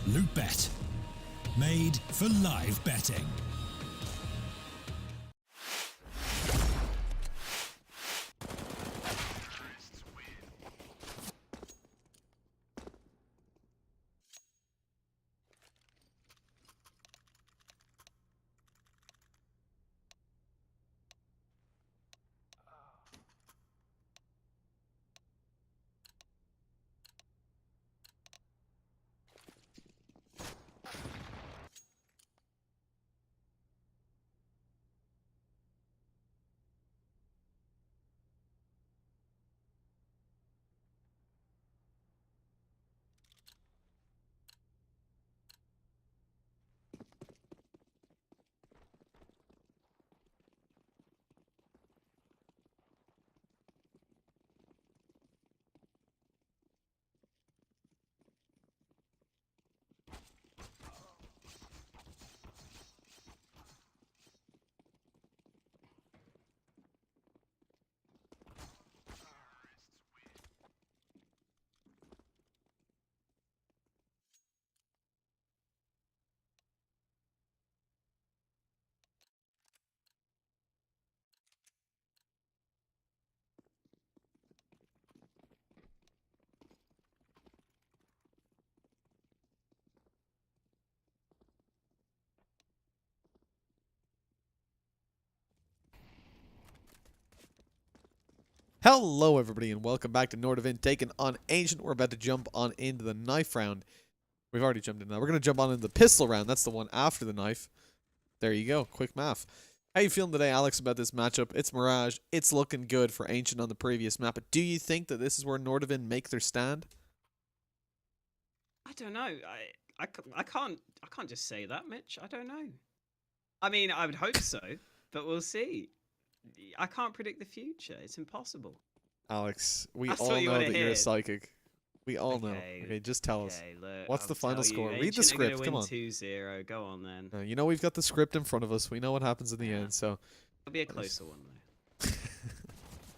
Loot Bet. Made for live betting. Hello everybody and welcome back to Nordavind taking on Ancient. We're about to jump on into the knife round. We've already jumped in now. We're going to jump on into the pistol round. That's the one after the knife. There you go. Quick math. How you feeling today, Alex, about this matchup? It's Mirage. It's looking good for Ancient on the previous map. But do you think that this is where Nordavind make their stand? I don't know. I can't just say that, Mitch. I don't know. I mean, I would hope so, but we'll see. I can't predict the future. It's impossible. Alex, we That's all what you know wanna that you're a hear. psychic. We all know. Okay, Okay, just tell us. Okay, look, What's the final score? Read the script. Come on. 2-0. Go on then. You know we've got the script in front of us. We know what happens in the end, so... It'll be a closer one though.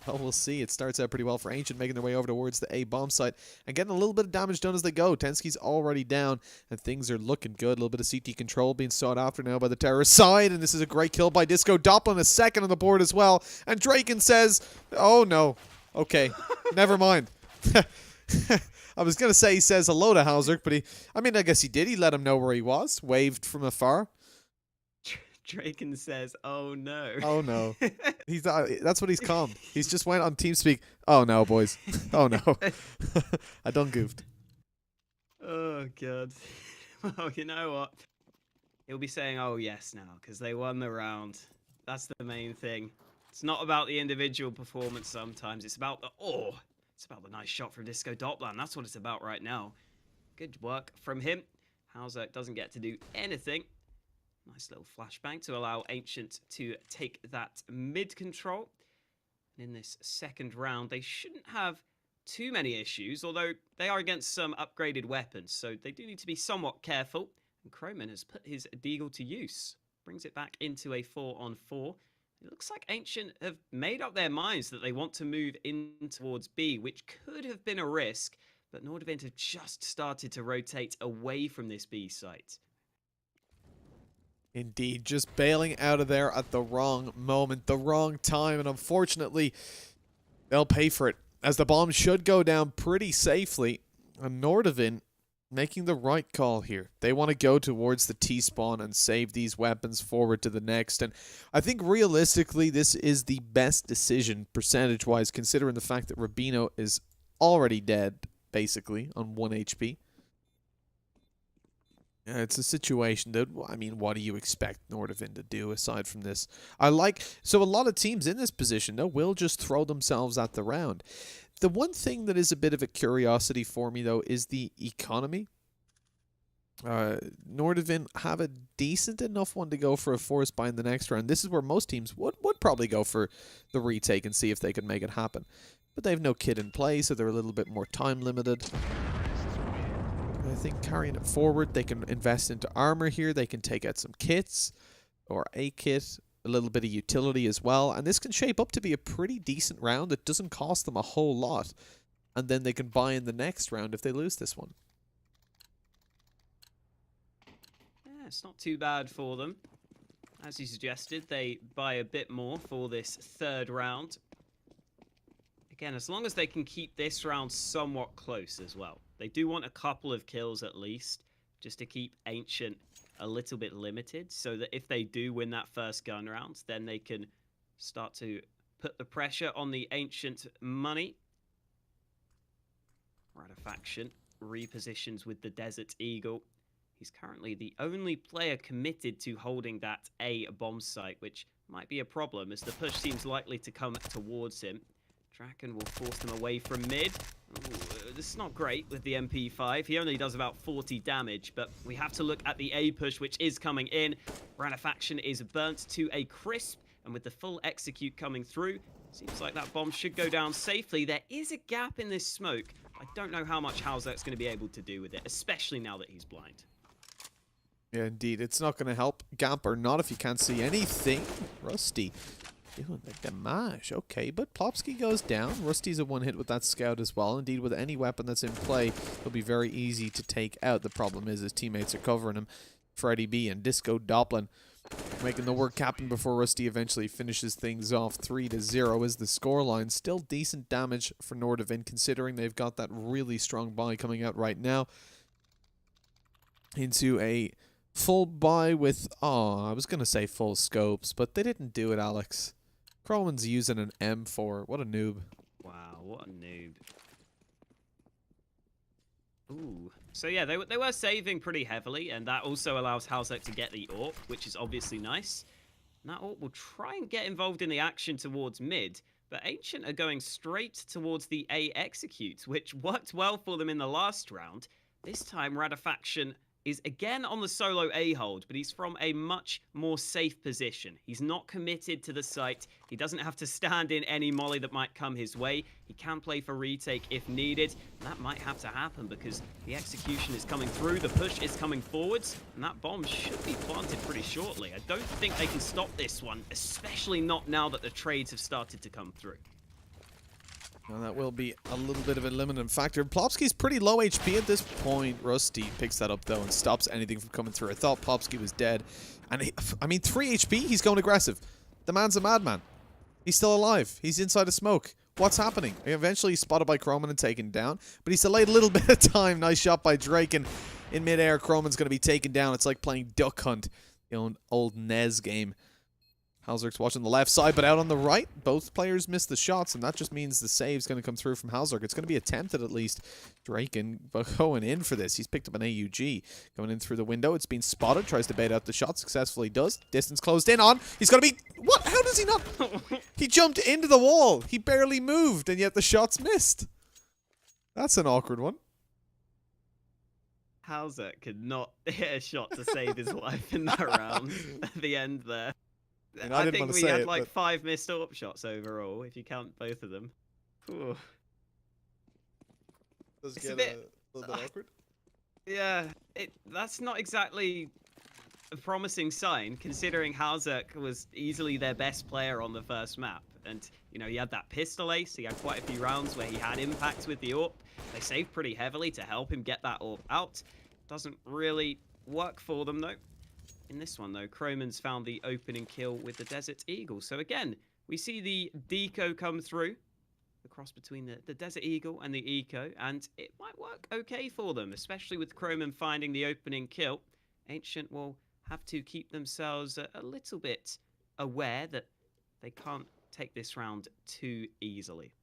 Well, we'll see. It starts out pretty well for Ancient, making their way over towards the A bomb site and getting a little bit of damage done as they go. Tensky's already down, and things are looking good. A little bit of CT control being sought after now by the terrorist side, and this is a great kill by Disco Doppler, a second on the board as well. And Draken says, oh no. Okay, never mind. I was going to say he says hello to Hauser, but I guess he did. He let him know where he was, waved from afar. Draken says, "Oh no." Oh no. That's what he's called. He's just went on TeamSpeak. Oh no, boys. Oh no. I done goofed. Oh god. Well, you know what? He'll be saying, "Oh yes," now because they won the round. That's the main thing. It's not about the individual performance. Sometimes it's about it's about the nice shot from Disco Doppler. That's what it's about right now. Good work from him. Hauser doesn't get to do anything. Nice little flashbang to allow Ancient to take that mid control. And in this second round, they shouldn't have too many issues, although they are against some upgraded weapons, so they do need to be somewhat careful. And Croman has put his Deagle to use. Brings it back into a 4-on-4. It looks like Ancient have made up their minds that they want to move in towards B, which could have been a risk, but Nordavind have just started to rotate away from this B site. Indeed, just bailing out of there at the wrong moment, the wrong time, and unfortunately, they'll pay for it, as the bomb should go down pretty safely, and Nordavind making the right call here. They want to go towards the T-spawn and save these weapons forward to the next, and I think realistically, this is the best decision, percentage-wise, considering the fact that Rubino is already dead, basically, on 1 HP. It's a situation that, what do you expect Nordavind to do aside from this? So a lot of teams in this position, though, will just throw themselves at the round. The one thing that is a bit of a curiosity for me, though, is the economy. Nordavind have a decent enough one to go for a force buy in the next round. This is where most teams would probably go for the retake and see if they can make it happen. But they have no kit in play, so they're a little bit more time limited. I think carrying it forward, they can invest into armor here. They can take out some kits or a kit, a little bit of utility as well. And this can shape up to be a pretty decent round that doesn't cost them a whole lot. And then they can buy in the next round if they lose this one. it's not too bad for them. As you suggested, they buy a bit more for this third round. Again, as long as they can keep this round somewhat close as well. They do want a couple of kills at least, just to keep Ancient a little bit limited, so that if they do win that first gun round, then they can start to put the pressure on the Ancient money. Ratifaction repositions with the Desert Eagle. He's currently the only player committed to holding that A bomb site, which might be a problem as the push seems likely to come towards him. Draken will force them away from mid. Ooh, this is not great with the MP5. He only does about 40 damage, but we have to look at the A push, which is coming in. Ratifaction is burnt to a crisp, and with the full execute coming through, seems like that bomb should go down safely. There is a gap in this smoke. I don't know how much Halzak's going to be able to do with it, especially now that he's blind. Yeah, indeed. It's not going to help, gap or not, if you can't see anything. Rusty doing the damage. Okay, but Plopsky goes down. Rusty's a one hit with that scout as well. Indeed, with any weapon that's in play, it'll be very easy to take out. The problem is his teammates are covering him. Freddy B and Disco Doplin making the work happen before Rusty eventually finishes things off. 3-0 is the scoreline. Still decent damage for Nordavind, considering they've got that really strong buy coming out right now. Into a full buy with, I was going to say full scopes, but they didn't do it, Alex. Croman's using an M4. What a noob. Wow, what a noob. Ooh. So yeah, they were saving pretty heavily, and that also allows Halzak to get the AWP, which is obviously nice. And that AWP will try and get involved in the action towards mid, but Ancient are going straight towards the A execute, which worked well for them in the last round. This time, Ratifaction is again on the solo A hold, but he's from a much more safe position. He's not committed to the site. He doesn't have to stand in any molly that might come his way. He can play for retake if needed. And that might have to happen because the execution is coming through, the push is coming forwards, and that bomb should be planted pretty shortly. I don't think they can stop this one, especially not now that the trades have started to come through. Well, that will be a little bit of a limiting factor. Plopsky's pretty low HP at this point. Rusty picks that up, though, and stops anything from coming through. I thought Plopsky was dead. And, I mean, 3 HP, he's going aggressive. The man's a madman. He's still alive. He's inside a smoke. What's happening? Eventually, he's spotted by Croman and taken down. But he's delayed a little bit of time. Nice shot by Drake. And in midair, Croman's going to be taken down. It's like playing Duck Hunt, the old NES game. Halzak's watching the left side, but out on the right, both players miss the shots, and that just means the save's going to come through from Halzak. It's going to be attempted at least. Draken going in for this. He's picked up an AUG. Going in through the window. It's been spotted. Tries to bait out the shot. Successfully does. Distance closed in on. He's going to be... What? How does he not... He jumped into the wall. He barely moved, and yet the shot's missed. That's an awkward one. Halzak could not hit a shot to save his life in that round at the end there. I think we had like 5 missed AWP shots overall, if you count both of them. Ooh. Does it get a little bit awkward? Yeah, that's not exactly a promising sign, considering Halzak was easily their best player on the first map. And, you know, he had that pistol ace, he had quite a few rounds where he had impact with the AWP. They saved pretty heavily to help him get that AWP out. Doesn't really work for them, though. In this one, though, Croman's found the opening kill with the Desert Eagle. So again, we see the deco come through, the cross between the Desert Eagle and the Eco, and it might work okay for them, especially with Croman finding the opening kill. Ancient will have to keep themselves a little bit aware that they can't take this round too easily.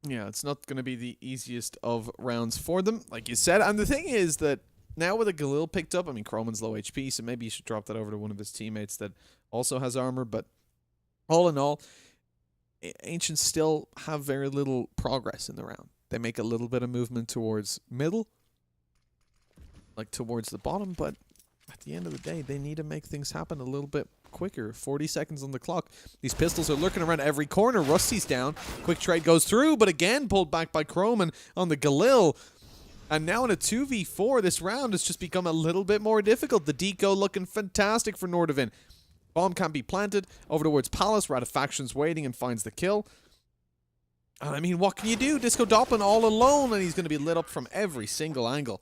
Yeah, it's not going to be the easiest of rounds for them, like you said. And the thing is that now with a Galil picked up, I mean, Croman's low HP, so maybe you should drop that over to one of his teammates that also has armor. But all in all, Ancients still have very little progress in the round. They make a little bit of movement towards middle, like towards the bottom, but at the end of the day, they need to make things happen a little bit quicker. 40 seconds on the clock. These pistols are lurking around every corner. Rusty's down. Quick trade goes through, but again pulled back by Croman on the Galil. And now in a 2v4, this round has just become a little bit more difficult. The deco looking fantastic for Nordavind. Bomb can't be planted. Over towards Palace. Ratifaction's waiting and finds the kill. And I mean, what can you do? Disco Doplin all alone, and he's going to be lit up from every single angle.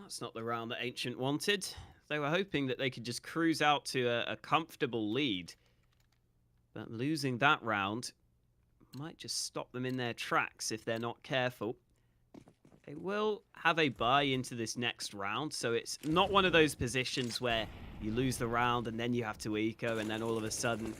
That's not the round that Ancient wanted. They were hoping that they could just cruise out to a comfortable lead. But losing that round might just stop them in their tracks if they're not careful. They will have a buy into this next round, so it's not one of those positions where you lose the round and then you have to eco and then all of a sudden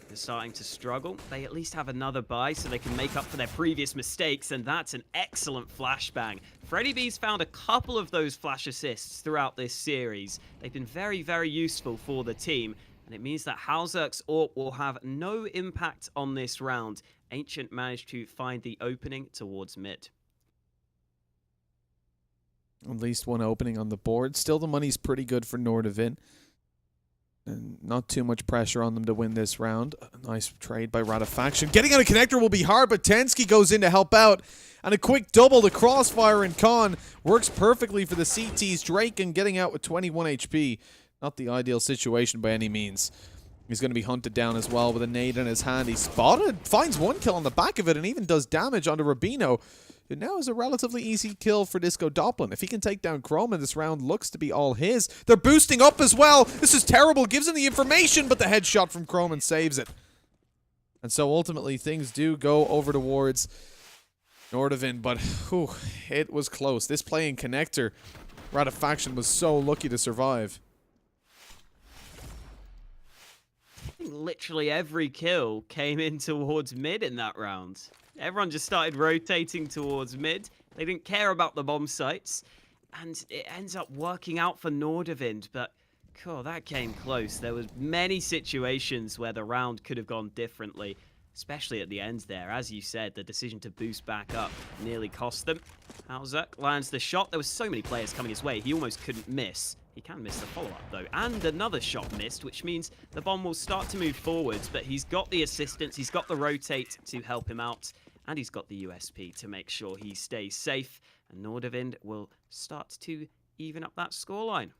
they're starting to struggle. They at least have another buy so they can make up for their previous mistakes, and that's an excellent flashbang. Freddy B's found a couple of those flash assists throughout this series. They've been very, very useful for the team, and it means that Halzerk's AWP will have no impact on this round. Ancient managed to find the opening towards mid. At least one opening on the board. Still, the money's pretty good for Nordavind. And not too much pressure on them to win this round. A nice trade by Ratafaction. Getting on a connector will be hard, but Tensky goes in to help out. And a quick double to Crossfire and Khan works perfectly for the CTs. Draken getting out with 21 HP. Not the ideal situation by any means. He's going to be hunted down as well with a nade in his hand. He's spotted, finds one kill on the back of it, and even does damage onto Rubino, who now is a relatively easy kill for Disco Doppelin. If he can take down Chrome, this round looks to be all his. They're boosting up as well. This is terrible. Gives him the information, but the headshot from Chrome saves it. And so ultimately things do go over towards Nordavind, but whew, it was close. This play in connector, Ratafaction was so lucky to survive. Literally every kill came in towards mid in that round. Everyone just started rotating towards mid. They didn't care about the bomb sites. And it ends up working out for Nordavind. But, cool, that came close. There was many situations where the round could have gone differently. Especially at the end there. As you said, the decision to boost back up nearly cost them. Halzerk lands the shot. There were so many players coming his way. He almost couldn't miss. He can miss the follow-up, though. And another shot missed, which means the bomb will start to move forwards. But he's got the assistance. He's got the rotate to help him out. And he's got the USP to make sure he stays safe. And Nordavind will start to even up that scoreline.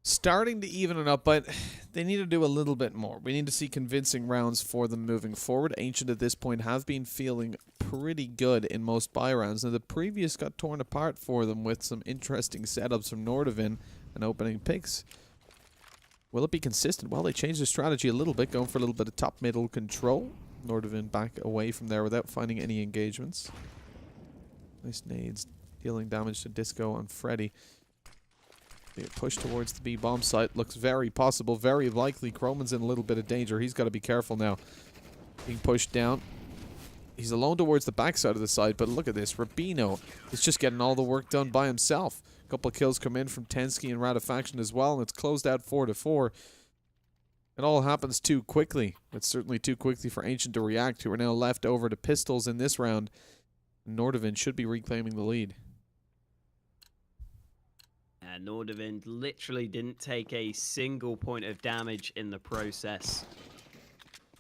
Starting to even it up, but they need to do a little bit more. We need to see convincing rounds for them moving forward. Ancient at this point have been feeling pretty good in most buy rounds. Now, the previous got torn apart for them with some interesting setups from Nordavind and opening picks. Will it be consistent? Well, they changed their strategy a little bit, going for a little bit of top-middle control. Nordavind back away from there without finding any engagements. Nice nades, dealing damage to Disco and Freddy. The push towards the B bomb site looks very possible, very likely. Croman's in a little bit of danger. He's got to be careful now. Being pushed down. He's alone towards the backside of the site, but look at this. Rubino is just getting all the work done by himself. A couple of kills come in from Tensky and Ratafaction as well, and it's closed out 4-4. It all happens too quickly. It's certainly too quickly for Ancient to react, who are now left over to pistols in this round. Nordavind should be reclaiming the lead. And Nordavind literally didn't take a single point of damage in the process.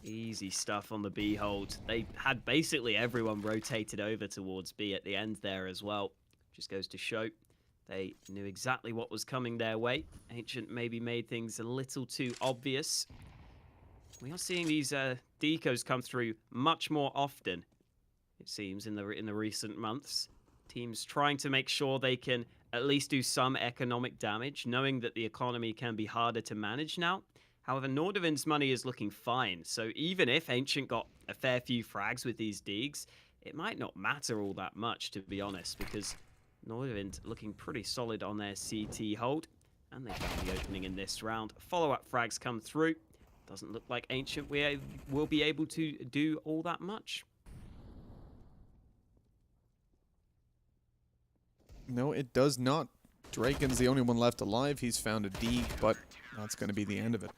Easy stuff on the B hold. They had basically everyone rotated over towards B at the end there as well. Just goes to show they knew exactly what was coming their way. Ancient maybe made things a little too obvious. We are seeing these decos come through much more often, it seems, in the recent months. Teams trying to make sure they can at least do some economic damage, knowing that the economy can be harder to manage now. However, Nordavind's money is looking fine, so even if Ancient got a fair few frags with these digs, it might not matter all that much, to be honest, because Nordavind looking pretty solid on their CT hold, and they found the opening in this round. Follow-up frags come through. Doesn't look like Ancient will be able to do all that much. No, it does not. Draken's the only one left alive. He's found a D, but that's going to be the end of it.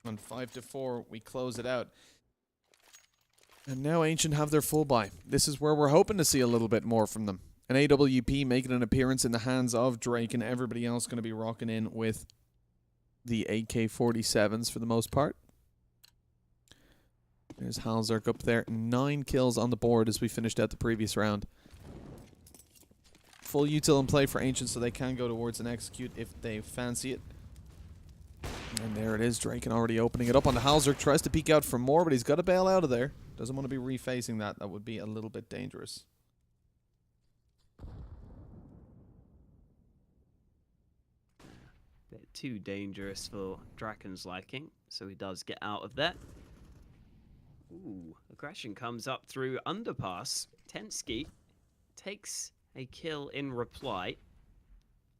On 5-4, we close it out. And now Ancient have their full buy. This is where we're hoping to see a little bit more from them. An AWP making an appearance in the hands of Drake, and everybody else going to be rocking in with the AK-47s for the most part. There's Halzerk up there. 9 kills on the board as we finished out the previous round. Full util in play for Ancient, so they can go towards an execute if they fancy it. And there it is, Draken already opening it up on the Halzerk. Tries to peek out for more, but he's got to bail out of there. Doesn't want to be refacing that. That would be a little bit dangerous. Bit too dangerous for Draken's liking, so he does get out of there. Ooh, aggression comes up through underpass. Tensky takes a kill in reply.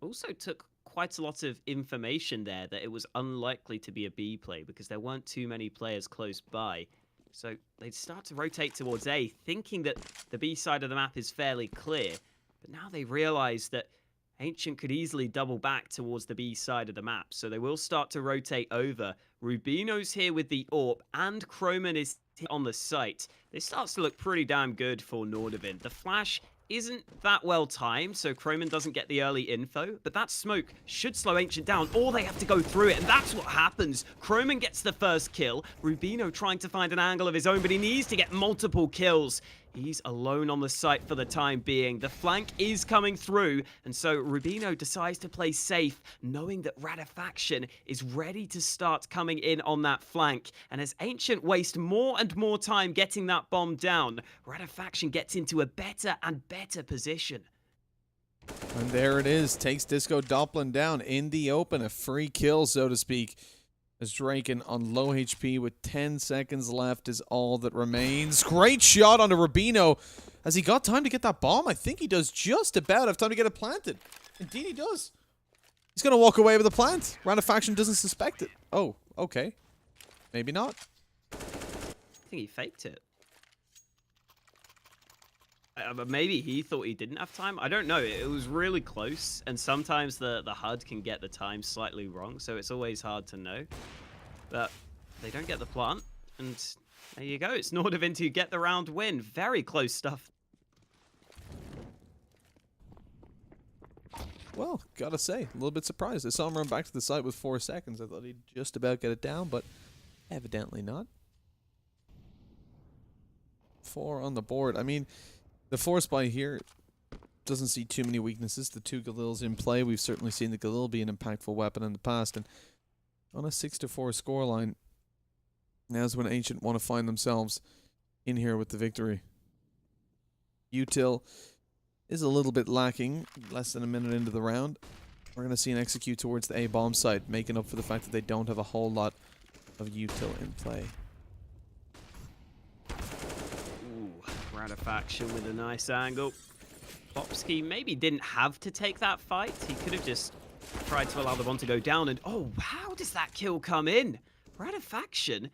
Also took quite a lot of information there that it was unlikely to be a B play because there weren't too many players close by. So they start to rotate towards A, thinking that the B side of the map is fairly clear. But now they realize that Ancient could easily double back towards the B side of the map. So they will start to rotate over. Rubino's here with the AWP, and Chroman is on the site. This starts to look pretty damn good for Nordavind. The flash isn't that well timed, so Chroman doesn't get the early info, but that smoke should slow Ancient down, or they have to go through it, and that's what happens. Chroman gets the first kill. Rubino trying to find an angle of his own, but he needs to get multiple kills. He's alone on the site for the time being. The flank is coming through, and so Rubino decides to play safe, knowing that Rarefaction is ready to start coming in on that flank. And as Ancient waste more and more time getting that bomb down, Rarefaction gets into a better and better position. And there it is. Takes Disco Doppelin down in the open. A free kill, so to speak. As Draken on low HP with 10 seconds left is all that remains. Great shot onto Rubino. Has he got time to get that bomb? I think he does just about have time to get it planted. Indeed he does. He's going to walk away with the plant. Rarefaction doesn't suspect it. Oh, okay. Maybe not. I think he faked it. But maybe he thought he didn't have time. I don't know. It was really close, and sometimes the HUD can get the time slightly wrong, so it's always hard to know. But they don't get the plant, and there you go. It's Nordavind who get the round win. Very close stuff. Well, gotta say, a little bit surprised. I saw him run back to the site with 4 seconds. I thought he'd just about get it down, but evidently not. 4 on the board. I mean, the force buy here doesn't see too many weaknesses. The 2 Galils in play. We've certainly seen the Galil be an impactful weapon in the past. And on a 6-4 scoreline, now's when Ancient want to find themselves in here with the victory. Util is a little bit lacking. Less than a minute into the round. We're going to see an execute towards the A-bomb site, making up for the fact that they don't have a whole lot of Util in play. Rarefaction with a nice angle. Popsky maybe didn't have to take that fight. He could have just tried to allow the one to go down, and oh, how does that kill come in? Rarefaction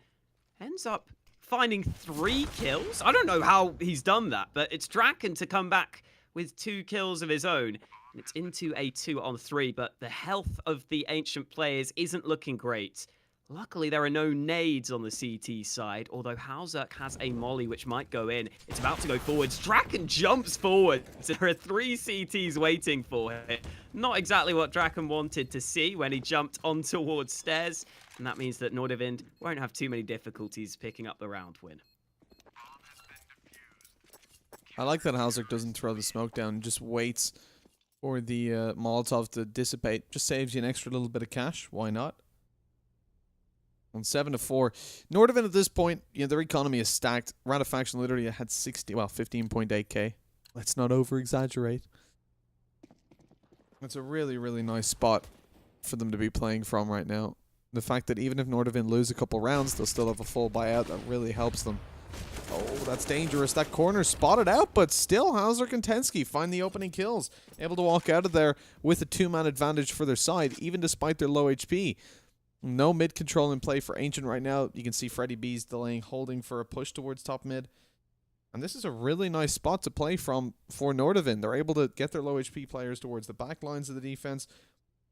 ends up finding 3 kills. I don't know how he's done that, but it's Draken to come back with 2 kills of his own. And it's into a 2-on-3, but the health of the Ancient players isn't looking great. Luckily, there are no nades on the CT side, although Hauzerk has a molly which might go in. It's about to go forwards. Draken jumps forward. So there are 3 CTs waiting for him. Not exactly what Draken wanted to see when he jumped on towards stairs. And that means that Nordavind won't have too many difficulties picking up the round win. I like that Hauzerk doesn't throw the smoke down and just waits for the Molotov to dissipate. Just saves you an extra little bit of cash. Why not? On 7-4, Nordavind at this point, you know, their economy is stacked. Rarefaction literally had 15.8k. Let's not over-exaggerate. It's a really, really nice spot for them to be playing from right now. The fact that even if Nordavind lose a couple rounds, they'll still have a full buyout. That really helps them. Oh, that's dangerous. That corner spotted out, but still Hauzerk and Tensky find the opening kills. Able to walk out of there with a 2-man advantage for their side, even despite their low HP. No mid control in play for Ancient right now. You can see Freddy B's delaying, holding for a push towards top mid. And this is a really nice spot to play from for Nordavind. They're able to get their low HP players towards the back lines of the defense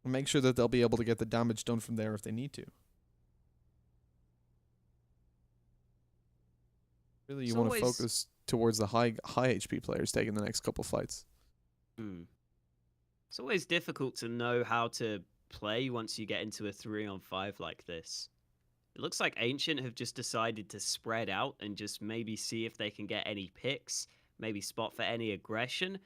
and make sure that they'll be able to get the damage done from there if they need to. Really, you want to focus towards the high HP players taking the next couple fights. It's always difficult to know how to play once you get into a 3-on-5 like this. It looks like Ancient have just decided to spread out and just maybe see if they can get any picks, maybe spot for any aggression,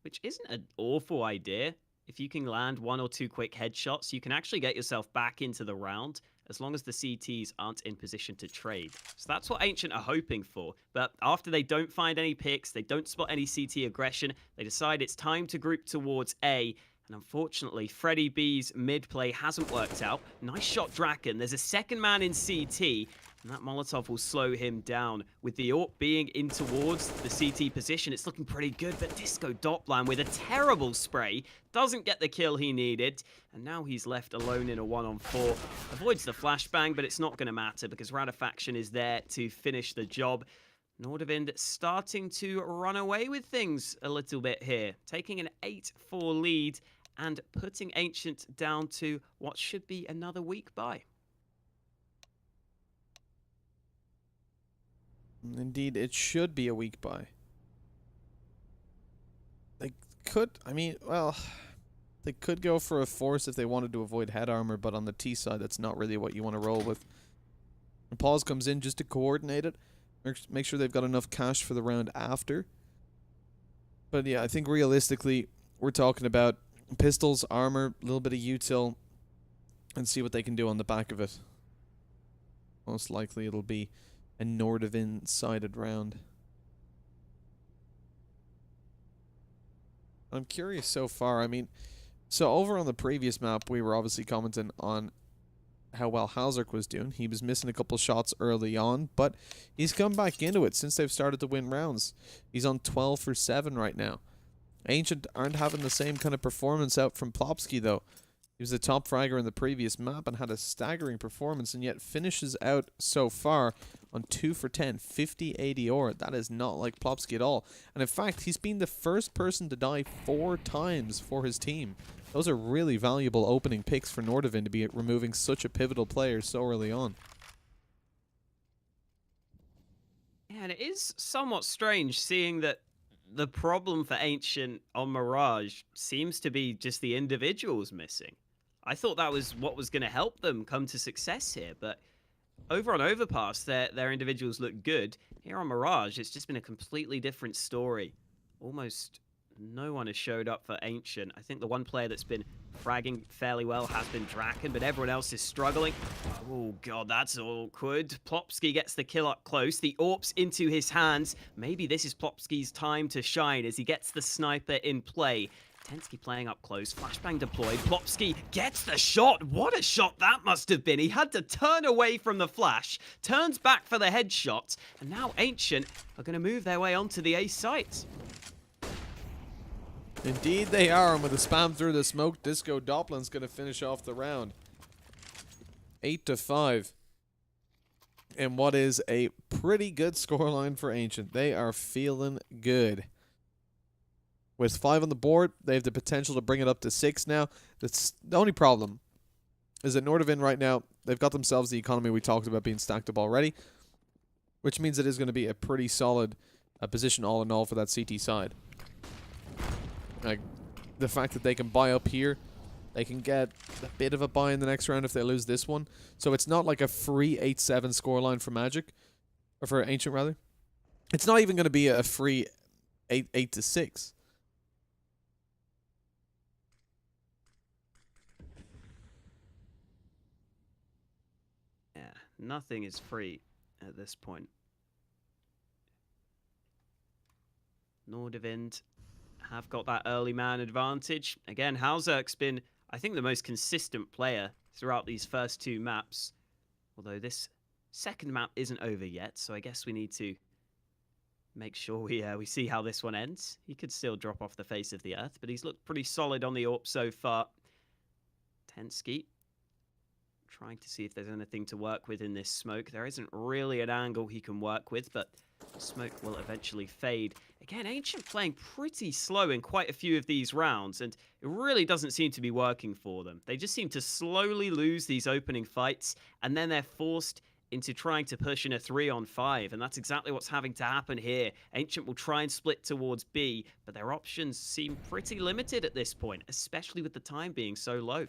which isn't an awful idea. If you can land 1 or 2 quick headshots, you can actually get yourself back into the round, as long as the CTs aren't in position to trade. So that's what Ancient are hoping for. But after they don't find any picks, they don't spot any CT aggression, they decide it's time to group towards A. And unfortunately, Freddy B's mid play hasn't worked out. Nice shot, Draken. There's a second man in CT. And that Molotov will slow him down. With the AWP being in towards the CT position, it's looking pretty good. But Disco Doplan with a terrible spray doesn't get the kill he needed. And now he's left alone in a 1-on-4. Avoids the flashbang, but it's not going to matter because Radafaction is there to finish the job. Nordavind starting to run away with things a little bit here. Taking an 8-4 lead and putting Ancient down to what should be another weak bye. Indeed, it should be a weak bye. They could, I mean, well, they could go for a force if they wanted to avoid head armor, but on the T side, that's not really what you want to roll with. And Pause comes in just to coordinate it, make sure they've got enough cash for the round after. But yeah, I think realistically, we're talking about pistols, armor, a little bit of util, and see what they can do on the back of it. Most likely it'll be a Nordavind-sided round. I'm curious so far. I mean, so over on the previous map, we were obviously commenting on how well Halzerk was doing. He was missing a couple shots early on, but he's come back into it since they've started to win rounds. He's on 12 for 7 right now. Ancient aren't having the same kind of performance out from Plopsky, though. He was the top fragger in the previous map and had a staggering performance, and yet finishes out so far on 2 for 10, 50 ADR. That is not like Plopsky at all. And in fact, he's been the first person to die 4 times for his team. Those are really valuable opening picks for Nordavind to be removing such a pivotal player so early on. Yeah, and it is somewhat strange seeing that the problem for Ancient on Mirage seems to be just the individuals missing. I thought that was what was going to help them come to success here, but over on Overpass, their individuals look good. Here on Mirage, it's just been a completely different story. Almost no one has showed up for Ancient. I think the one player that's been fragging fairly well has been Draken, but everyone else is struggling. Oh god, that's awkward. Plopsky gets the kill up close. The AWP's into his hands. Maybe this is Plopsky's time to shine as he gets the sniper in play. Tensky playing up close, flashbang deployed. Plopsky gets the shot. What a shot that must have been. He had to turn away from the flash, turns back for the headshot, and now Ancient are going to move their way onto the A site. Indeed they are, and with a spam through the smoke, Disco Doplan's going to finish off the round. 8-5. And what is a pretty good scoreline for Ancient. They are feeling good. With 5 on the board, they have the potential to bring it up to 6 now. That's the only problem is that Nordavind right now, they've got themselves the economy we talked about being stacked up already, which means it is going to be a pretty solid position all in all for that CT side. Like, the fact that they can buy up here, they can get a bit of a buy in the next round if they lose this one. So it's not like a free 8-7 scoreline for Magic, or for Ancient rather. It's not even going to be a free 8-6. Yeah, nothing is free at this point. Nordavind have got that early man advantage. Again, Halzerk's been, I think, the most consistent player throughout these first 2 maps. Although this second map isn't over yet, so I guess we need to make sure we see how this one ends. He could still drop off the face of the earth, but he's looked pretty solid on the AWP so far. Tensky trying to see if there's anything to work with in this smoke. There isn't really an angle he can work with, but smoke will eventually fade. Again, Ancient playing pretty slow in quite a few of these rounds, and it really doesn't seem to be working for them. They just seem to slowly lose these opening fights, and then they're forced into trying to push in a 3-on-5, and that's exactly what's having to happen here. Ancient will try and split towards B, but their options seem pretty limited at this point, especially with the time being so low.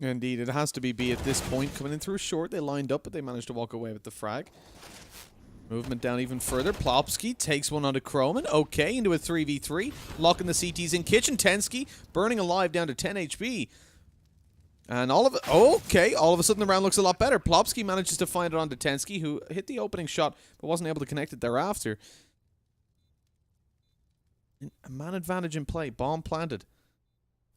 Indeed, it has to be B at this point. Coming in through short, they lined up, but they managed to walk away with the frag. Movement down even further. Plopsky takes one onto Croman. Okay, into a 3v3. Locking the CTs in kitchen. Tensky burning alive down to 10 HP. And all of it, okay, all of a sudden the round looks a lot better. Plopsky manages to find it on Detensky, who hit the opening shot, but wasn't able to connect it thereafter. A man advantage in play, bomb planted.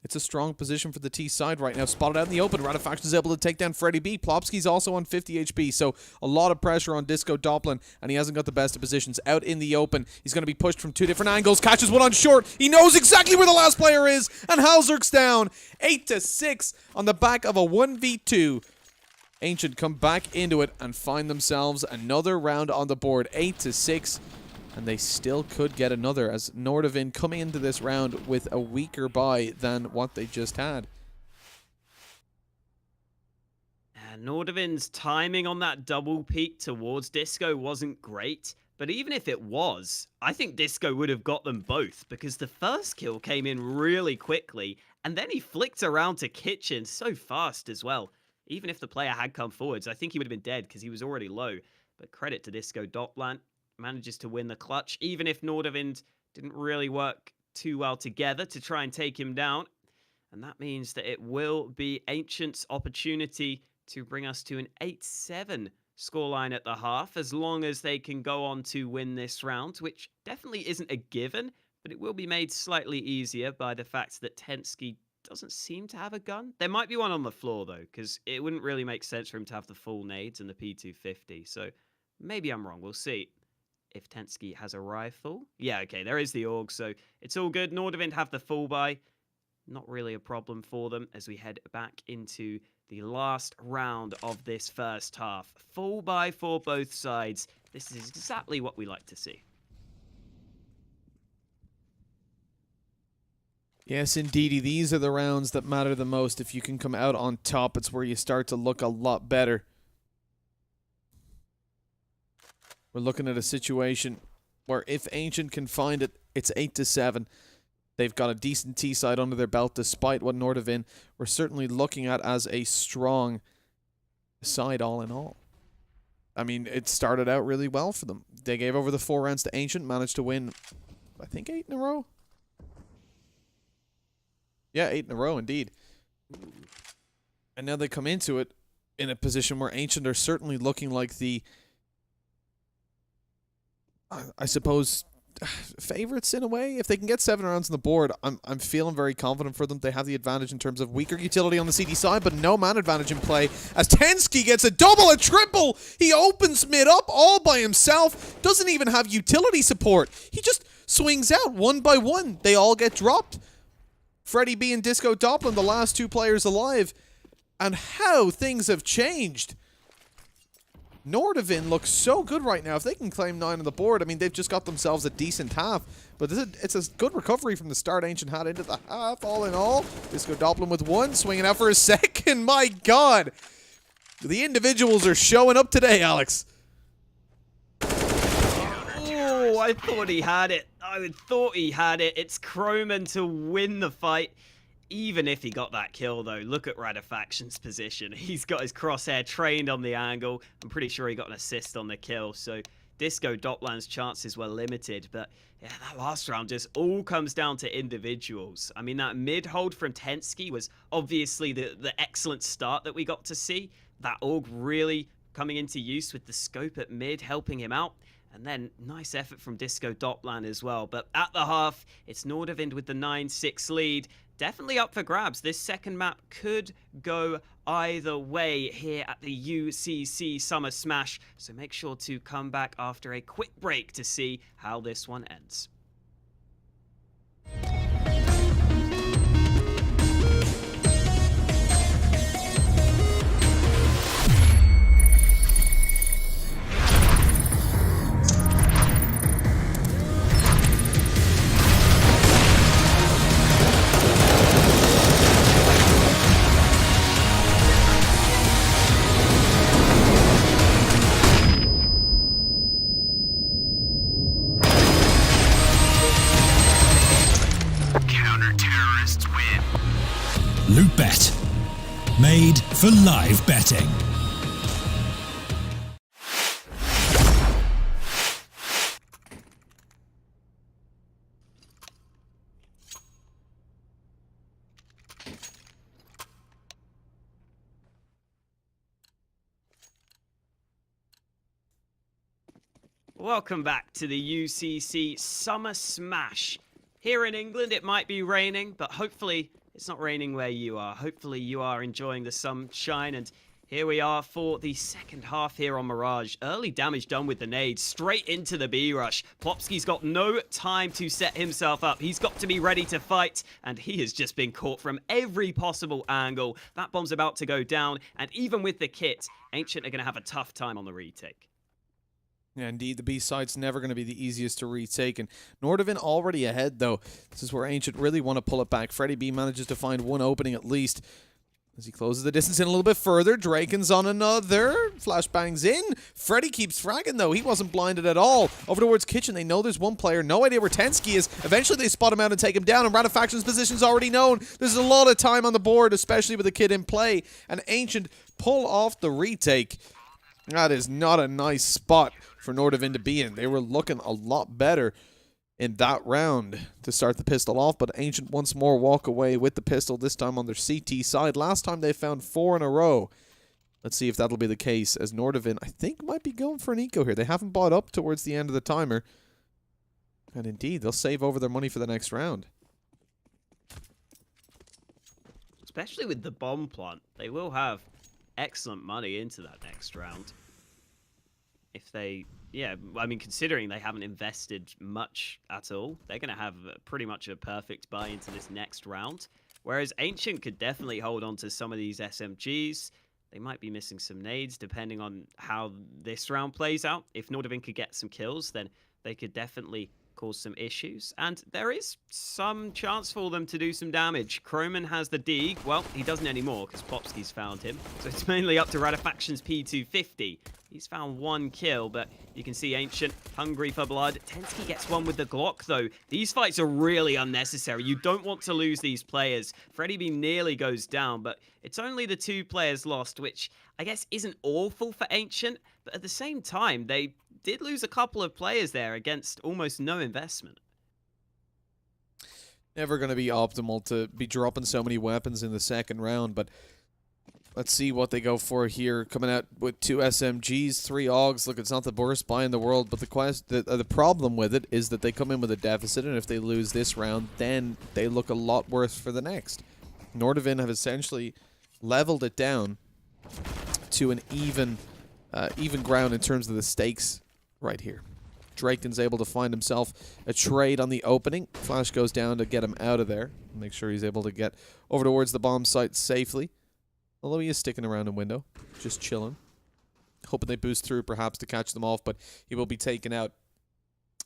It's a strong position for the T side right now. Spotted out in the open. Radifaction is able to take down Freddy B. Plopsky's also on 50 HP, so a lot of pressure on Disco Doppelin, and he hasn't got the best of positions. Out in the open, he's going to be pushed from 2 different angles. Catches one on short. He knows exactly where the last player is, and Halzerk's down. 8-6 on the back of a 1v2. Ancient come back into it and find themselves another round on the board. 8-6. And they still could get another, as Nordavind coming into this round with a weaker buy than what they just had. Nordavind's timing on that double peek towards Disco wasn't great, but even if it was, I think Disco would have got them both, because the first kill came in really quickly, and then he flicked around to Kitchen so fast as well. Even if the player had come forwards, I think he would have been dead because he was already low. But credit to Disco Dopplant. Manages to win the clutch, even if Nordavind didn't really work too well together to try and take him down. And that means that it will be Ancient's opportunity to bring us to an 8-7 scoreline at the half, as long as they can go on to win this round, which definitely isn't a given, but it will be made slightly easier by the fact that Tensky doesn't seem to have a gun. There might be one on the floor, though, because it wouldn't really make sense for him to have the full nades and the P250, so maybe I'm wrong. We'll see. If Tensky has a rifle. Yeah, okay, there is the AUG, so it's all good. Nordavind have the full buy. Not really a problem for them as we head back into the last round of this first half. Full buy for both sides. This is exactly what we like to see. Yes, indeedy. These are the rounds that matter the most. If you can come out on top, it's where you start to look a lot better. We're looking at a situation where if Ancient can find it, it's 8-7. They've got a decent T-side under their belt despite what Nordavind we're certainly looking at as a strong side all in all. I mean, it started out really well for them. They gave over the 4 rounds to Ancient, managed to win, I think, 8 in a row? Yeah, 8 in a row, indeed. And now they come into it in a position where Ancient are certainly looking like the, I suppose, favorites in a way. If they can get 7 rounds on the board, I'm feeling very confident for them. They have the advantage in terms of weaker utility on the CD side, but no man advantage in play. As Tensky gets a double, a triple, he opens mid up all by himself. Doesn't even have utility support. He just swings out one by one. They all get dropped. Freddy B and Disco Doppelin, the last 2 players alive. And how things have changed. Nordavind looks so good right now. If they can claim 9 on the board, I mean, they've just got themselves a decent half. But it's a good recovery from the start Ancient had into the half, all in all. Disco Doppelin with 1, swinging out for a second. My God. The individuals are showing up today, Alex. Oh, I thought he had it. I thought he had it. It's Croman to win the fight. Even if he got that kill, though, look at Radifaction's position. He's got his crosshair trained on the angle. I'm pretty sure he got an assist on the kill. So Disco Doppland's chances were limited. But yeah, that last round just all comes down to individuals. I mean, that mid-hold from Tensky was obviously the excellent start that we got to see. That AUG really coming into use with the scope at mid, helping him out. And then nice effort from Disco Doppland as well. But at the half, it's Nordavind with the 9-6 lead. Definitely up for grabs. This second map could go either way here at the UCC Summer Smash. So make sure to come back after a quick break to see how this one ends. Loot Bet. Made for live betting. Welcome back to the UCC Summer Smash. Here in England, it might be raining, but hopefully it's not raining where you are. Hopefully you are enjoying the sunshine, and here we are for the second half here on Mirage. Early damage done with the nades, straight into the B rush. Plopski's got no time to set himself up. He's got to be ready to fight, and he has just been caught from every possible angle. That bomb's about to go down, and even with the kit, Ancient are going to have a tough time on the retake. Yeah, indeed, the B site's never going to be the easiest to retake, and Nordavind already ahead, though. This is where Ancient really want to pull it back. Freddy B manages to find one opening at least. As he closes the distance in a little bit further, Draken's on another. Flashbangs in. Freddy keeps fragging, though. He wasn't blinded at all. Over towards Kitchen, they know there's one player. No idea where Tensky is. Eventually, they spot him out and take him down, and Radifaction's position's already known. There's a lot of time on the board, especially with the kid in play, and Ancient pull off the retake. That is not a nice spot for Nordavind to be in. They were looking a lot better in that round to start the pistol off, but Ancient once more walk away with the pistol, this time on their CT side. Last time they found 4 in a row. Let's see if that'll be the case, as Nordavind, I think, might be going for an eco here. They haven't bought up towards the end of the timer. And indeed, they'll save over their money for the next round. Especially with the bomb plant, they will have excellent money into that next round. If they, yeah, I mean, considering they haven't invested much at all, they're going to have pretty much a perfect buy into this next round. Whereas Ancient could definitely hold on to some of these SMGs. They might be missing some nades depending on how this round plays out. If Nordavind could get some kills, then they could definitely cause some issues. And there is some chance for them to do some damage. Croman has the dig. Well, he doesn't anymore because Plopski's found him. So it's mainly up to Radifaction's P250. He's found 1 kill, but you can see Ancient hungry for blood. Tensky gets one with the Glock, though. These fights are really unnecessary. You don't want to lose these players. Freddy B nearly goes down, but it's only the 2 players lost, which I guess isn't awful for Ancient, but at the same time, they did lose a couple of players there against almost no investment. Never going to be optimal to be dropping so many weapons in the second round, but let's see what they go for here. Coming out with 2 SMGs, 3 AUGs. Look, it's not the worst buy in the world, but the problem with it is that they come in with a deficit, and if they lose this round, then they look a lot worse for the next. Nordavind have essentially leveled it down to an even ground in terms of the stakes right here. Draken's able to find himself a trade on the opening. Flash goes down to get him out of there. Make sure he's able to get over towards the bomb site safely. Although he is sticking around in window, just chilling. Hoping they boost through perhaps to catch them off, but he will be taken out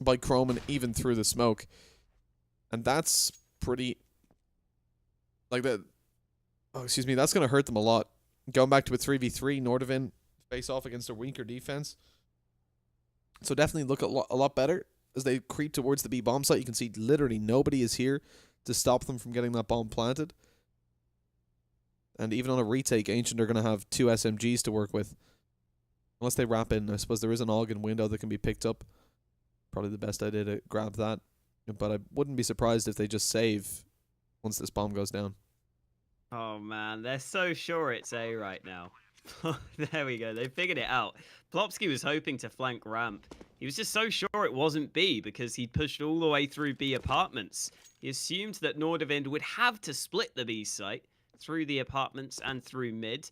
by Croman even through the smoke. And that's pretty... like that... oh, excuse me, that's going to hurt them a lot. Going back to a 3v3, Nordavind face off against a weaker defense. So definitely look a lot better as they creep towards the B bomb site. You can see literally nobody is here to stop them from getting that bomb planted. And even on a retake, Ancient are going to have 2 SMGs to work with. Unless they wrap in. I suppose there is an AUG in window that can be picked up. Probably the best idea to grab that. But I wouldn't be surprised if they just save once this bomb goes down. Oh man, they're so sure it's A right now. There we go, they figured it out. Plopski was hoping to flank ramp. He was just so sure it wasn't B because he'd pushed all the way through B apartments. He assumed that Nordavind would have to split the B site through the apartments and through mid.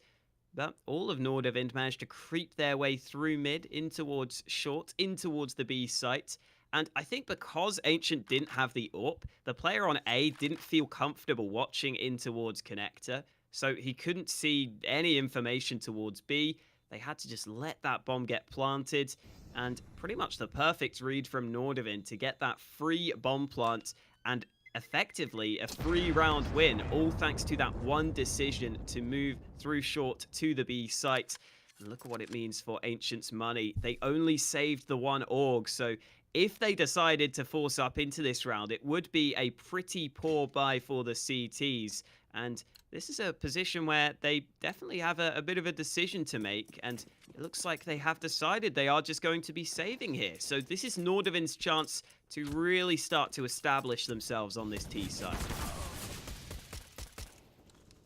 But all of Nordavind managed to creep their way through mid, in towards short, in towards the B site. And I think because Ancient didn't have the AWP, the player on A didn't feel comfortable watching in towards connector. So he couldn't see any information towards B. They had to just let that bomb get planted. And pretty much the perfect read from Nordavind to get that free bomb plant and effectively a 3-round win, all thanks to that one decision to move through short to the B site. And look at what it means for Ancient's money. They only saved the 1 AUG, so if they decided to force up into this round, it would be a pretty poor buy for the CTs. And this is a position where they definitely have a bit of a decision to make. And it looks like they have decided they are just going to be saving here. So this is Nordavind's chance to really start to establish themselves on this T side.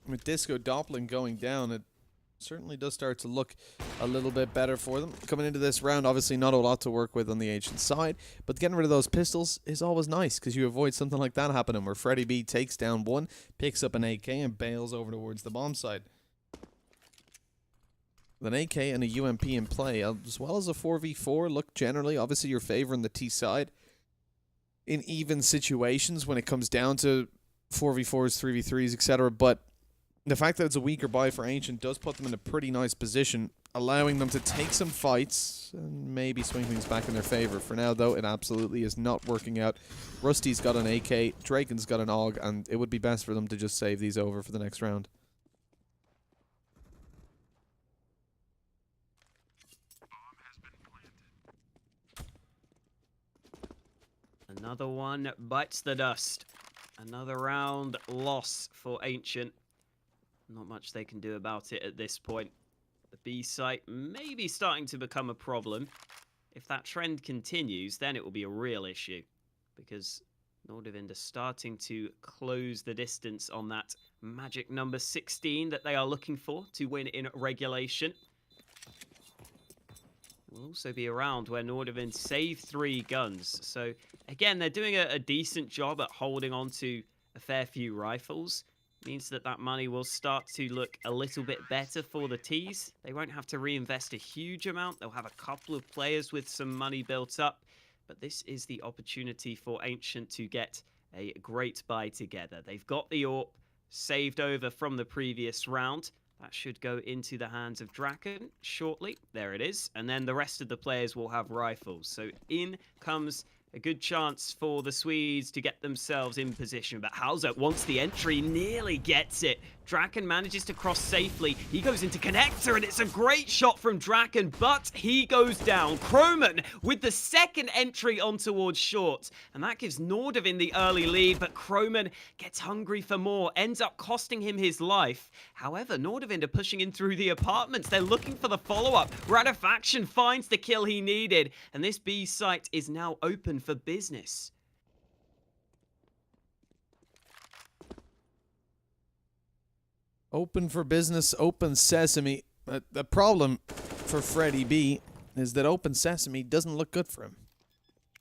With Disco Doppling going down, it certainly does start to look a little bit better for them. Coming into this round, obviously not a lot to work with on the Ancient side, but getting rid of those pistols is always nice because you avoid something like that happening where Freddy B takes down one, picks up an AK and bails over towards the bomb side. With an AK and a UMP in play, as well as a 4v4, look generally, obviously you're favoring the T side in even situations when it comes down to 4v4s, 3v3s, etc. But the fact that it's a weaker buy for Ancient does put them in a pretty nice position, allowing them to take some fights and maybe swing things back in their favor. For now, though, it absolutely is not working out. Rusty's got an AK, Draken's got an AUG, and it would be best for them to just save these over for the next round. Another one bites the dust. Another round loss for Ancient. Not much they can do about it at this point. The B site may be starting to become a problem. If that trend continues, then it will be a real issue. Because Nordavind are starting to close the distance on that magic number 16 that they are looking for to win in regulation. Will also be around where Nordavind save 3 guns. So again, they're doing a decent job at holding on to a fair few rifles. Means that that money will start to look a little bit better for the T's. They won't have to reinvest a huge amount. They'll have a couple of players with some money built up. But this is the opportunity for Ancient to get a great buy together. They've got the AWP saved over from the previous round. That should go into the hands of Draken shortly. There it is. And then the rest of the players will have rifles. So in comes a good chance for the Swedes to get themselves in position. But Hauser wants the entry, nearly gets it. Draken manages to cross safely. He goes into connector, and it's a great shot from Draken, but he goes down. Kroman with the second entry on towards short. And that gives Nordavind the early lead, but Kroman gets hungry for more, ends up costing him his life. However, Nordavind are pushing in through the apartments. They're looking for the follow-up. Radafaction finds the kill he needed, and this B site is now open for business. Open for business, open sesame. The problem for Freddy B is that open sesame doesn't look good for him.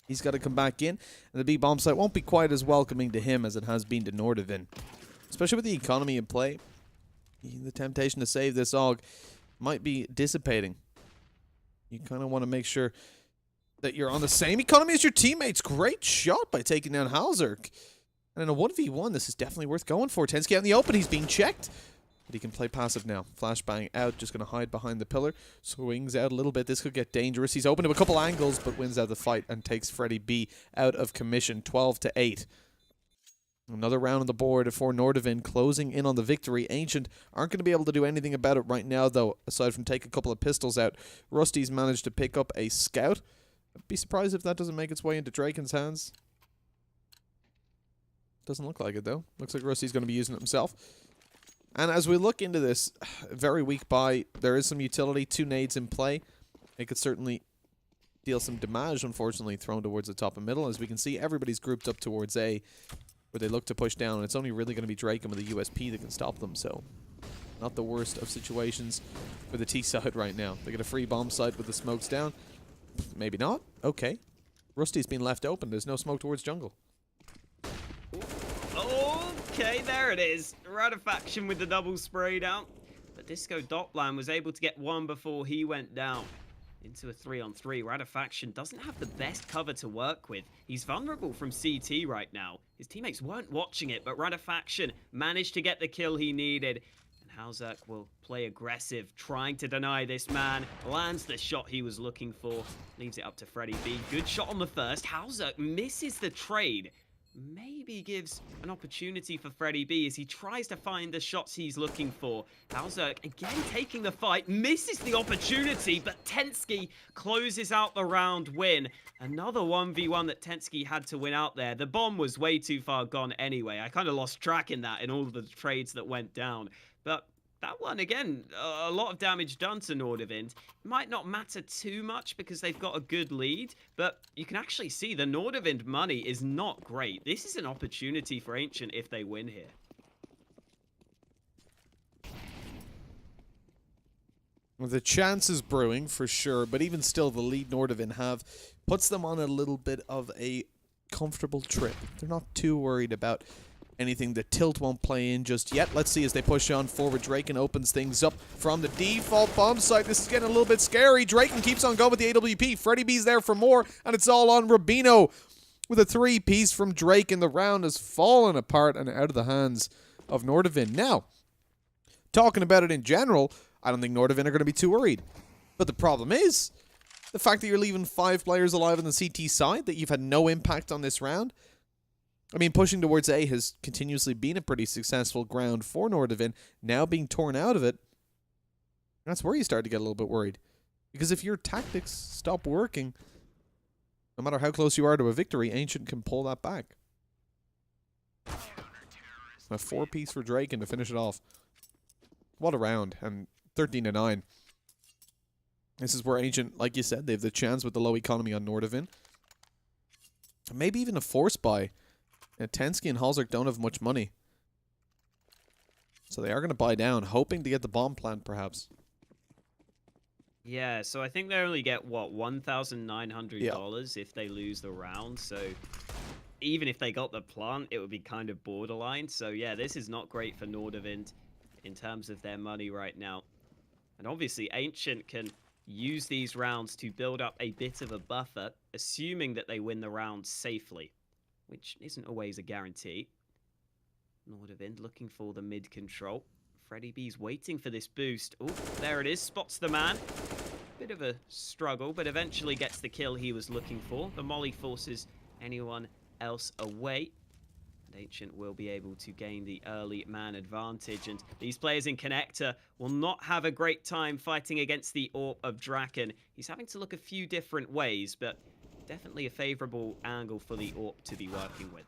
He's got to come back in, and the B bomb site won't be quite as welcoming to him as it has been to Nordavind. Especially with the economy in play, the temptation to save this AUG might be dissipating. You kind of want to make sure that you're on the same economy as your teammates. Great shot by taking down Hauser. And in a 1v1, this is definitely worth going for. Tensky out in the open, he's being checked. But he can play passive now. Flashbang out, just going to hide behind the pillar. Swings out a little bit. This could get dangerous. He's open to a couple angles, but wins out the fight and takes Freddy B out of commission. 12-8. Another round on the board for Nordavind, closing in on the victory. Ancient aren't going to be able to do anything about it right now, though, aside from take a couple of pistols out. Rusty's managed to pick up a scout. I'd be surprised if that doesn't make its way into Draken's hands. Doesn't look like it, though. Looks like Rusty's going to be using it himself. And as we look into this, very weak buy, there is some utility. 2 nades in play. It could certainly deal some damage, unfortunately, thrown towards the top and middle. As we can see, everybody's grouped up towards A, where they look to push down. And it's only really going to be Draken with a USP that can stop them. So, not the worst of situations for the T side right now. They get a free bomb site with the smokes down. Maybe not. Okay. Rusty's been left open. There's no smoke towards jungle. Okay, there it is. Radafaction with the double spray down. But Disco Doplan was able to get one before he went down. Into a 3-on-3. Radafaction doesn't have the best cover to work with. He's vulnerable from CT right now. His teammates weren't watching it, but Radafaction managed to get the kill he needed. And Hauser will play aggressive, trying to deny this man. Lands the shot he was looking for. Leaves it up to Freddy B. Good shot on the first. Hauser misses the trade. Maybe gives an opportunity for Freddy B as he tries to find the shots he's looking for. Hauser again taking the fight, misses the opportunity, but Tensky closes out the round win. Another 1v1 that Tensky had to win out there. The bomb was way too far gone anyway. I kind of lost track in that in all of the trades that went down. But that one, again, a lot of damage done to Nordavind. Might not matter too much because they've got a good lead, but you can actually see the Nordavind money is not great. This is an opportunity for Ancient if they win here. The chance is brewing for sure, but even still, the lead Nordavind have puts them on a little bit of a comfortable trip. They're not too worried about anything. The tilt won't play in just yet. Let's see as they push on forward. Draken opens things up from the default bomb site. This is getting a little bit scary. Draken keeps on going with the AWP. Freddy B's there for more, and it's all on Rubino with a 3-piece from Drake, and the round has fallen apart and out of the hands of Nordavind. Now, talking about it in general, I don't think Nordavind are going to be too worried. But the problem is the fact that you're leaving 5 players alive on the CT side, that you've had no impact on this round. I mean, pushing towards A has continuously been a pretty successful ground for Nordavind. Now being torn out of it, that's where you start to get a little bit worried. Because if your tactics stop working, no matter how close you are to a victory, Ancient can pull that back. A 4-piece for Drake and to finish it off. What a round. And 13-9. This is where Ancient, like you said, they have the chance with the low economy on Nordavind. Maybe even a force buy. Tensky and Halzerk don't have much money. So they are going to buy down, hoping to get the bomb plant, perhaps. Yeah, so I think they only get, what, $1,900 if they lose the round. So even if they got the plant, it would be kind of borderline. So yeah, this is not great for Nordavind in terms of their money right now. And obviously, Ancient can use these rounds to build up a bit of a buffer, assuming that they win the round safely, which isn't always a guarantee. Nordavind looking for the mid control. Freddy B's waiting for this boost. Oh, there it is. Spots the man. Bit of a struggle, but eventually gets the kill he was looking for. The molly forces anyone else away. Ancient will be able to gain the early man advantage, and these players in Connector will not have a great time fighting against the AWP of Draken. He's having to look a few different ways, but definitely a favorable angle for the AWP to be working with.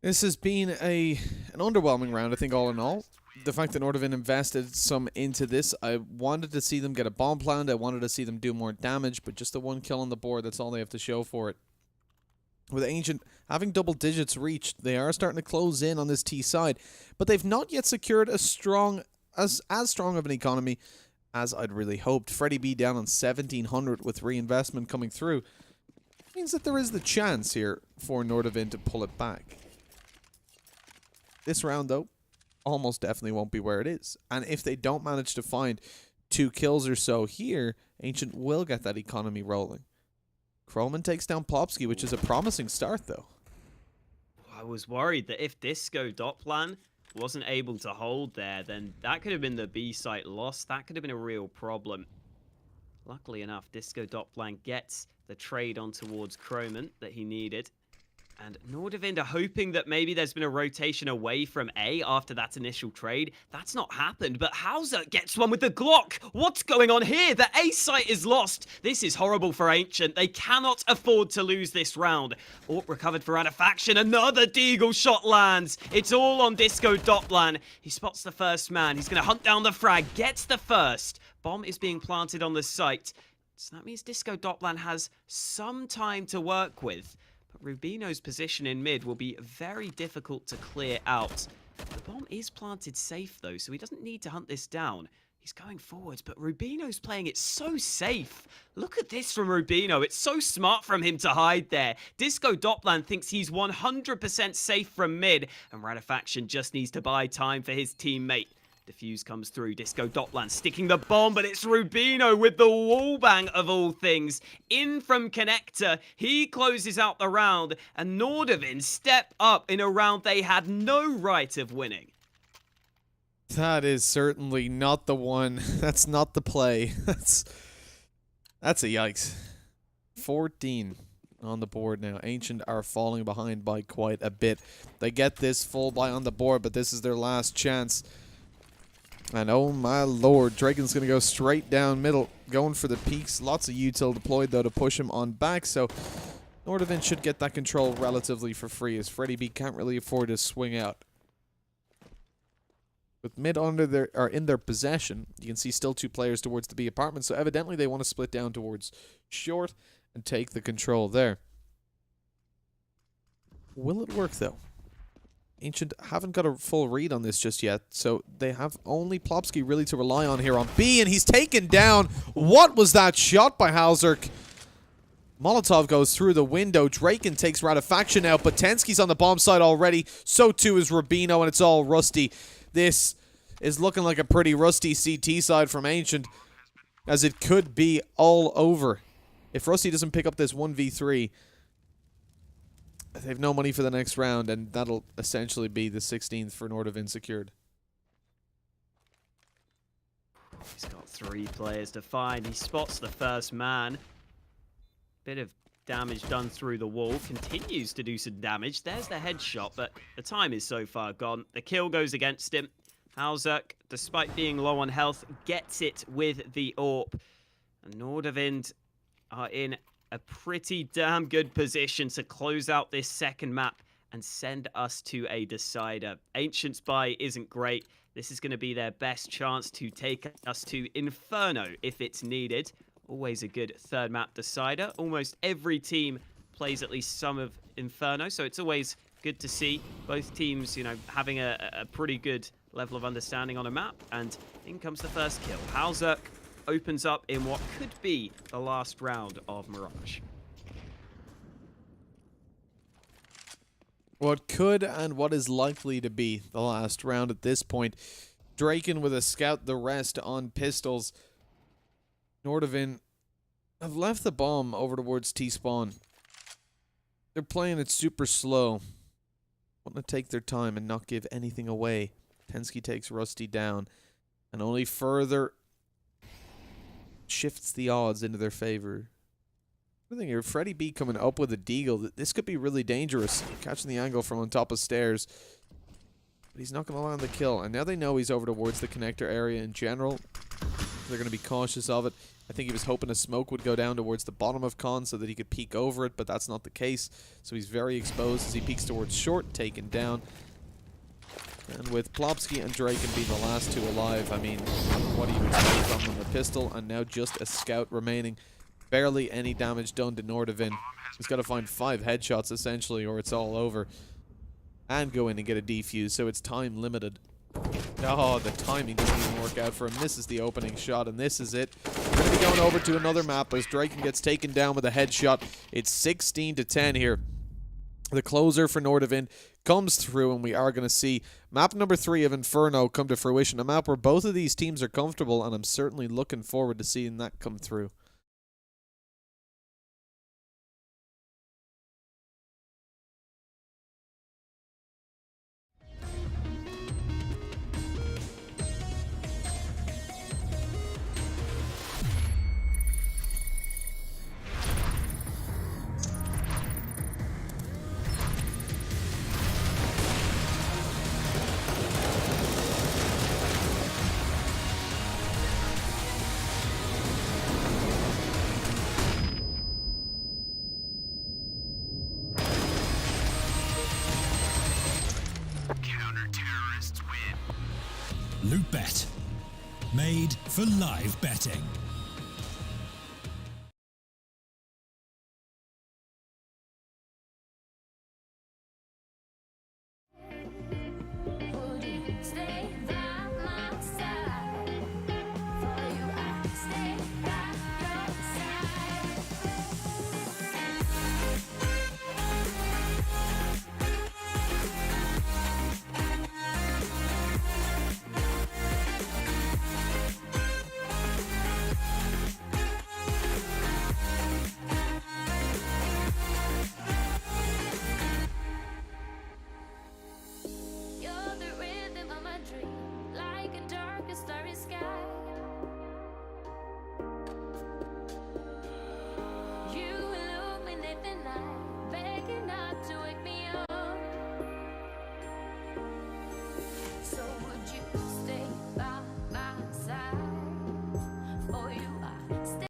This has been an underwhelming round, I think, all in all. The fact that Nordavind invested some into this, I wanted to see them get a bomb plant. I wanted to see them do more damage, but just the 1 kill on the board, that's all they have to show for it. With Ancient having double digits reached, they are starting to close in on this T side, but they've not yet secured a strong, as strong of an economy as I'd really hoped. Freddy B down on 1,700 with reinvestment coming through. Means that there is the chance here for Nordavind to pull it back. This round, though, almost definitely won't be where it is. And if they don't manage to find 2 kills or so here, Ancient will get that economy rolling. Kroman takes down Plopsky, which is a promising start, though. I was worried that if Disco Dopplan wasn't able to hold there, then that could have been the B site loss. That could have been a real problem. Luckily enough, Disco Dopplan gets the trade on towards Kroman that he needed. And Nordavind are hoping that maybe there's been a rotation away from A after that initial trade. That's not happened, but Hauser gets one with the Glock. What's going on here? The A site is lost. This is horrible for Ancient. They cannot afford to lose this round. AWP recovered for Radefaction. Another Deagle shot lands. It's all on Disco Dopplan. He spots the first man. He's going to hunt down the frag. Gets the first. Bomb is being planted on the site. So that means Disco Dopplan has some time to work with. But Rubino's position in mid will be very difficult to clear out. The bomb is planted safe, though, so he doesn't need to hunt this down. He's going forwards, but Rubino's playing it so safe. Look at this from Rubino. It's so smart from him to hide there. Disco Dopplan thinks he's 100% safe from mid, and Radefaction just needs to buy time for his teammate. Defuse comes through. Disco Dopplan sticking the bomb, but it's Rubino with the wallbang of all things. In from Connector. He closes out the round, and Nordavind step up in a round they had no right of winning. That is certainly not the one. That's not the play. That's a yikes. 14 on the board now. Ancient are falling behind by quite a bit. They get this full buy on the board, but this is their last chance. And oh my lord, Draken's going to go straight down middle, going for the peaks. Lots of util deployed, though, to push him on back. So Nordavind should get that control relatively for free, as Freddy B can't really afford to swing out. With mid in their possession, you can see still 2 players towards the B apartment. So evidently they want to split down towards short and take the control there. Will it work, though? Ancient haven't got a full read on this just yet, so they have only Plopsky really to rely on here on B, and he's taken down. What was that shot by Halzerk? Molotov goes through the window. Draken takes Ratifaction out, but Tensky's on the bomb site already. So too is Rubino, and it's all rusty. This is looking like a pretty rusty CT side from Ancient, as it could be all over. If Rusty doesn't pick up this 1v3, they have no money for the next round, and that'll essentially be the 16th for Nordavind secured. He's got 3 players to find. He spots the first man. Bit of damage done through the wall. Continues to do some damage. There's the headshot, but the time is so far gone. The kill goes against him. Halzerk, despite being low on health, gets it with the AWP. And Nordavind are in a pretty damn good position to close out this second map and send us to a decider. Ancient's buy isn't great. This is going to be their best chance to take us to Inferno if it's needed. Always a good third map decider. Almost every team plays at least some of Inferno, so it's always good to see both teams, you know, having a pretty good level of understanding on a map. And in comes the first kill. Halzerk opens up in what could be the last round of Mirage. What could and what is likely to be the last round at this point. Draken with a scout, the rest on pistols. Nordavind have left the bomb over towards T-spawn. They're playing it super slow. Want to take their time and not give anything away. Tensky takes Rusty down, and only further shifts the odds into their favor. I think here, Freddy B coming up with a deagle. This could be really dangerous. Catching the angle from on top of stairs. But he's not going to land the kill. And now they know he's over towards the connector area in general. They're going to be cautious of it. I think he was hoping a smoke would go down towards the bottom of Con so that he could peek over it, but that's not the case. So he's very exposed as he peeks towards short, taken down. And with Plopsky and Draken being the last 2 alive, I mean, what do you expect from them? A pistol and now just a scout remaining. Barely any damage done to Nordavind. He's got to find 5 headshots essentially or it's all over. And go in and get a defuse, so it's time limited. Oh, the timing doesn't even work out for him. This is the opening shot, and this is it. We're going to be going over to another map as Draken gets taken down with a headshot. It's 16-10 here. The closer for Nordavind comes through, and we are going to see map number 3 of Inferno come to fruition. A map where both of these teams are comfortable, and I'm certainly looking forward to seeing that come through. Loot Bet. Made for live betting.